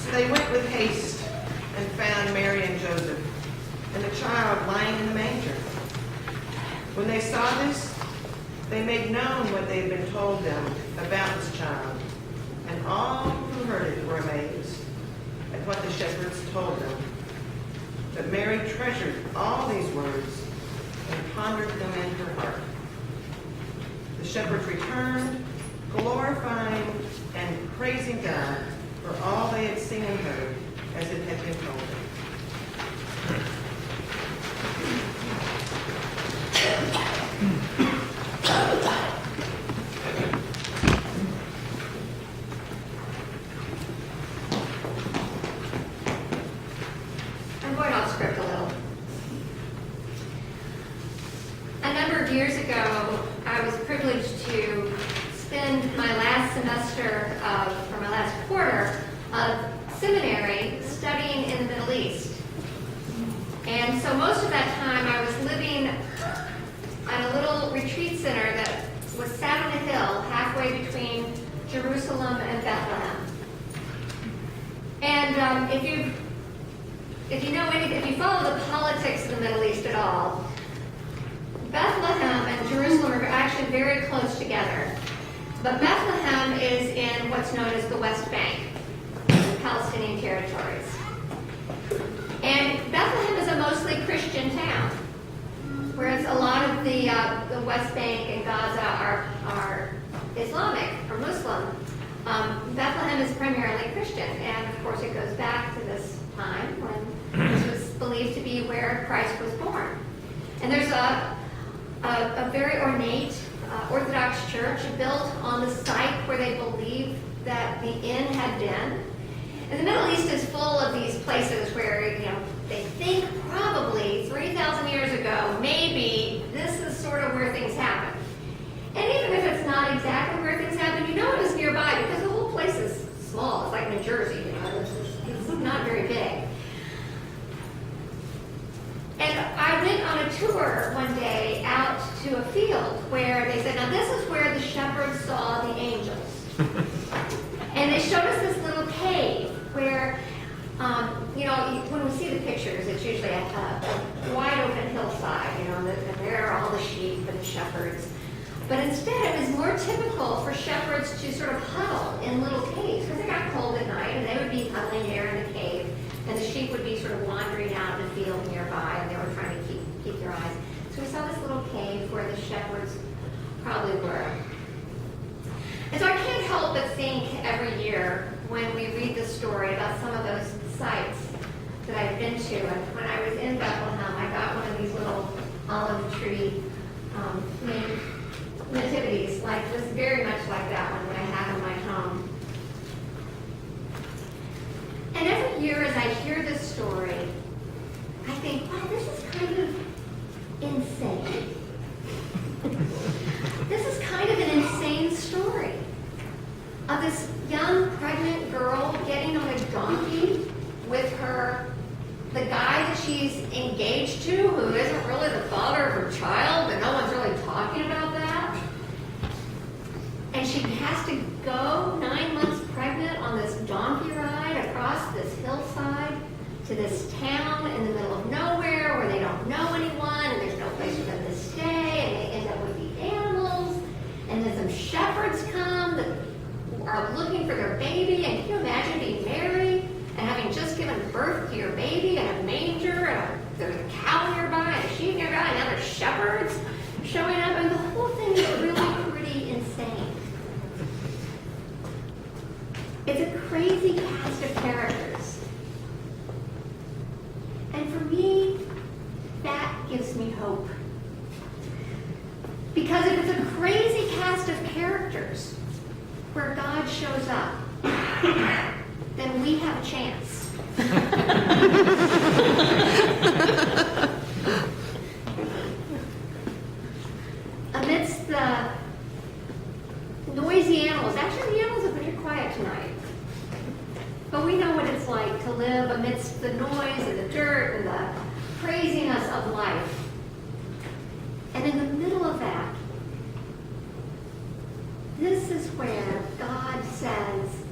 So they went with haste and found Mary and Joseph and the child lying in the manger. When they saw this, they made known what they had been told them about this child, and all who heard it were amazed at what the shepherds told them. But Mary treasured all these words and pondered them in her heart. The shepherds returned, glorifying and praising God for all they had seen and heard as it had been told them. I'm going off script a little. A number of years ago, I was privileged to spend my last semester or my last quarter of seminary studying in the Middle East. And so most of that time I was living at a little retreat center that was sat on a hill halfway between Jerusalem and Bethlehem. And if you follow the politics of the Middle East at all, Bethlehem and Jerusalem are actually very close together. But Bethlehem is in what's known as the West Bank, the Palestinian territories. And Bethlehem is a mostly Christian town, whereas a lot of the West Bank and Gaza are Islamic or Muslim. Bethlehem is primarily Christian, and of course it goes back to this time when this was believed to be where Christ was born. And there's a very ornate Orthodox church built on the site where they believe that the inn had been. And the Middle East is full of these places where, they think probably 3,000 years ago, maybe this is sort of where things happened. And even if it's not exactly where things happened, you know it was nearby because the whole place is small. It's like New Jersey, it's not very big. And I went on a tour one day out to a field where they said, now this is where the shepherds saw the angels. And they showed us this little cave where, when we see the pictures, it's usually a wide open hillside, and there are all the sheep and the shepherds. But instead, it was more typical for shepherds to sort of huddle in little caves because they got cold at night, and they would be huddling there in the cave, and the sheep would be sort of wandering out in the field nearby, and they were trying to keep their eyes. So we saw this little cave where the shepherds probably were. And so I can't help but think every year when we read the story about some of those sites that I've been to. And when I was in Bethlehem, I got one of these little olive tree nativities, like this, very much like that one that I have in my home. And every year as I hear this story, I think, wow, this is kind of insane. This is kind of an insane story of this young pregnant girl getting on a donkey with the guy that she's engaged to, who isn't really the father of her child, and no one's really talking about that. And she has to go 9 months pregnant on this donkey ride across this hillside to this town in the middle of nowhere where they don't know anyone, and there's no place for them to stay, and they end up with the animals. And then some shepherds come that are looking for their baby, and can you imagine being married and having just given birth to your baby in a manger, and there's a cow nearby and a sheep nearby, and now there's shepherds showing up, and the whole thing is really pretty insane. It's a crazy cast of characters. And for me, that gives me hope. Because if it's a crazy cast of characters where God shows up, then we have a chance. Amidst the noisy animals, actually the animals are pretty quiet tonight. But we know what it's like to live amidst the noise and the dirt and the craziness of life. And in the middle of that, this is where God says,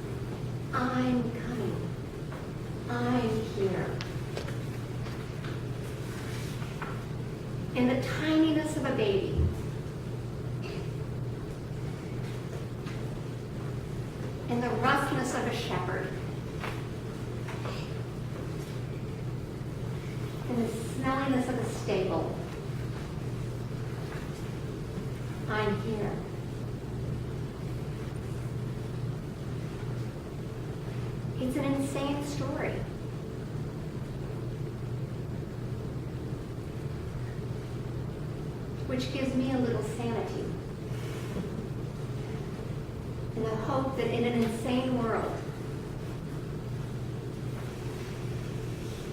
I'm coming. the tininess of a baby. And the roughness of a shepherd. And the smelliness of a stable. I'm here. It's an insane story. Which gives me a little sanity. And the hope that in an insane world,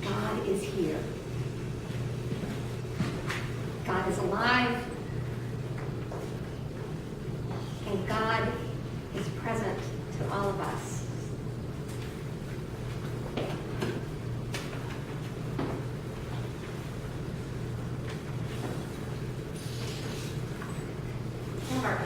God is here. God is alive. And God is present to all of us. Mark.